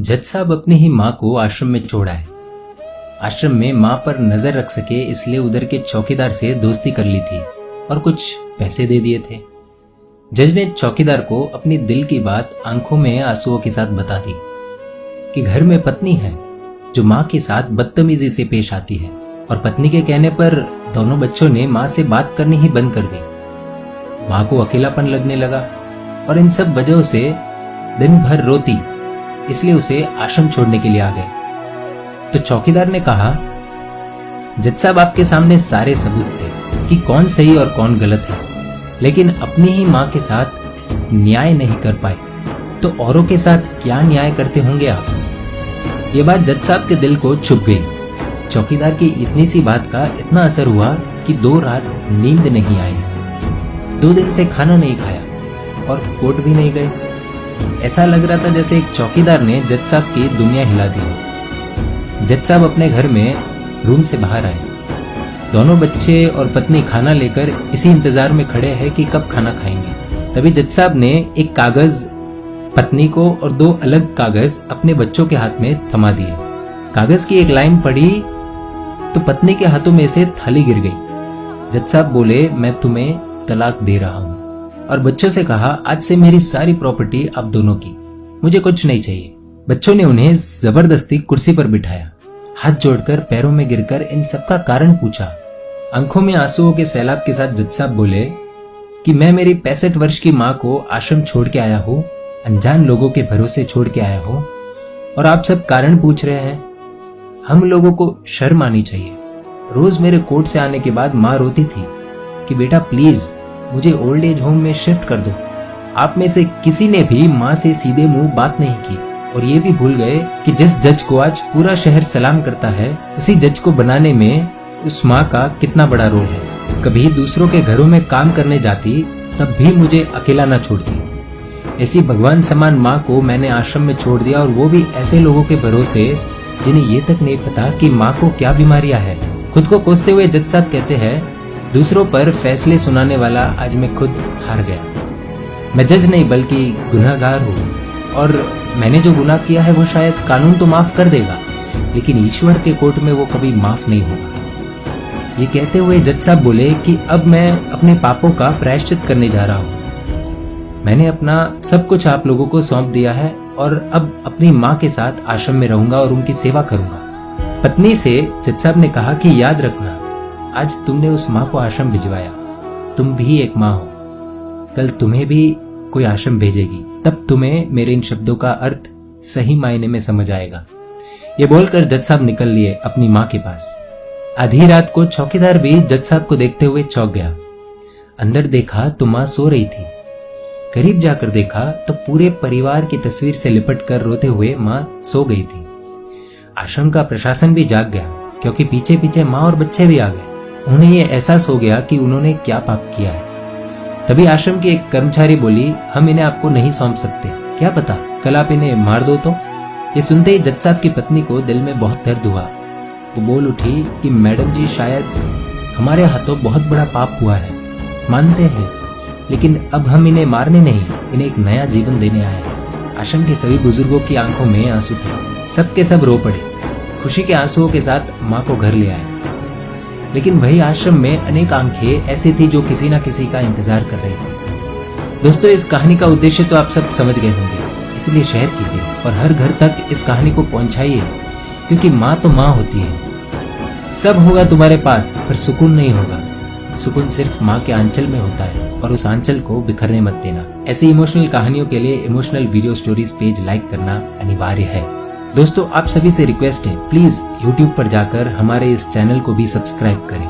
जज साहब अपनी ही माँ को आश्रम में छोड़ आए। आश्रम में माँ पर नजर रख सके इसलिए उधर के चौकीदार से दोस्ती कर ली थी और कुछ पैसे दे दिए थे। जज ने चौकीदार को अपनी दिल की बात आंखों में आंसुओं के साथ बता दी कि घर में पत्नी है जो माँ के साथ बदतमीजी से पेश आती है और पत्नी के कहने पर दोनों बच्चों ने माँ से बात करनी ही बंद कर दी। माँ को अकेलापन लगने लगा और इन सब वजहों से दिन भर रोती, इसलिए उसे आश्रम छोड़ने के लिए आ गए। तो चौकीदार ने कहा, जज साहब आपके सामने सारे सबूत थे कि कौन सही और कौन गलत है, लेकिन अपनी ही माँ के साथ न्याय नहीं कर पाए तो औरों के साथ क्या न्याय करते होंगे आप। ये बात जज साहब के दिल को छुप गई। चौकीदार की इतनी सी बात का इतना असर हुआ कि 2 रात नींद नहीं आई, 2 दिन से खाना नहीं खाया और कोर्ट भी नहीं गए। ऐसा लग रहा था जैसे एक चौकीदार ने जज साहब की दुनिया हिला दी। जज साहब अपने घर में रूम से बाहर आए। दोनों बच्चे और पत्नी खाना लेकर इसी इंतजार में खड़े हैं कि कब खाना खाएंगे। तभी जज साहब ने एक कागज पत्नी को और 2 अलग कागज अपने बच्चों के हाथ में थमा दिए। कागज की एक लाइन पढ़ी तो पत्नी के हाथों में से थाली गिर गई। जज साहब बोले, मैं तुम्हें तलाक दे रहा हूं, और बच्चों से कहा, आज से मेरी सारी प्रॉपर्टी आप दोनों की, मुझे कुछ नहीं चाहिए। बच्चों ने उन्हें जबरदस्ती कुर्सी पर बिठाया, हाथ जोड़कर पैरों में गिरकर इन सबका कारण पूछा। आंखों में आंसुओं के सैलाब के साथ जज साहब बोले कि मैं मेरी 65 वर्ष की माँ को आश्रम छोड़ के आया हूँ, अनजान लोगों के भरोसे छोड़ के आया हूँ, और आप सब कारण पूछ रहे हैं। हम लोगों को शर्म आनी चाहिए। रोज मेरे कोर्ट से आने के बाद माँ रोती थी कि बेटा प्लीज मुझे ओल्ड एज होम में शिफ्ट कर दो। आप में से किसी ने भी माँ से सीधे मुंह बात नहीं की और ये भी भूल गए कि जिस जज को आज पूरा शहर सलाम करता है, उसी जज को बनाने में उस माँ का कितना बड़ा रोल है। कभी दूसरों के घरों में काम करने जाती तब भी मुझे अकेला ना छोड़ती। ऐसी भगवान समान माँ को मैंने आश्रम में छोड़ दिया, और वो भी ऐसे लोगों के भरोसे जिन्हें ये तक नहीं पता कि माँ को क्या बीमारियां है। खुद को कोसते हुए जज साहब कहते हैं, दूसरों पर फैसले सुनाने वाला आज मैं खुद हार गया। मैं जज नहीं बल्कि गुनहगार हूँ, और मैंने जो गुनाह किया है वो शायद कानून तो माफ कर देगा, लेकिन ईश्वर के कोर्ट में वो कभी माफ नहीं होगा। ये कहते हुए जज साहब बोले कि अब मैं अपने पापों का प्रायश्चित करने जा रहा हूँ। मैंने अपना सब कुछ आप लोगों को सौंप दिया है और अब अपनी माँ के साथ आश्रम में रहूंगा और उनकी सेवा करूंगा। पत्नी से जज साहब ने कहा कि याद रखना, आज तुमने उस माँ को आश्रम भिजवाया, तुम भी एक माँ हो, कल तुम्हें भी कोई आश्रम भेजेगी, तब तुम्हें मेरे इन शब्दों का अर्थ सही मायने में समझ आएगा। ये बोलकर जज साहब निकल लिए अपनी माँ के पास। आधी रात को चौकीदार भी जज साहब को देखते हुए चौंक गया। अंदर देखा तो माँ सो रही थी। करीब जाकर देखा तो पूरे परिवार की तस्वीर से लिपट कर रोते हुए माँ सो गई थी। आश्रम का प्रशासन भी जाग गया, क्योंकि पीछे पीछे माँ और बच्चे भी आ गए। उन्हें ये एहसास हो गया कि उन्होंने क्या पाप किया है। तभी आश्रम की एक कर्मचारी बोली, हम इन्हें आपको नहीं सौंप सकते, क्या पता कल आप इन्हें मार दो तो। ये सुनते ही जज साहब की पत्नी को दिल में बहुत दर्द हुआ। वो बोल उठी कि मैडम जी, शायद हमारे हाथों बहुत बड़ा पाप हुआ है, मानते हैं, लेकिन अब हम इन्हें मारने नहीं, इन्हें एक नया जीवन देने आए हैं। आश्रम के सभी बुजुर्गों की आंखों में आंसू थे, सबके सब रो पड़े। खुशी के आंसुओं के साथ माँ को घर ले आए। लेकिन वही आश्रम में अनेक आंखें ऐसी थी जो किसी न किसी का इंतजार कर रही थी। दोस्तों, इस कहानी का उद्देश्य तो आप सब समझ गए होंगे, इसलिए शेयर कीजिए और हर घर तक इस कहानी को पहुंचाइए, क्योंकि माँ तो माँ होती है। सब होगा तुम्हारे पास पर सुकून नहीं होगा। सुकून सिर्फ माँ के आंचल में होता है, और उस आंचल को बिखरने मत देना। ऐसी इमोशनल कहानियों के लिए emotional video stories page like करना अनिवार्य है। दोस्तों, आप सभी से रिक्वेस्ट है, प्लीज YouTube पर जाकर हमारे इस चैनल को भी सब्सक्राइब करें।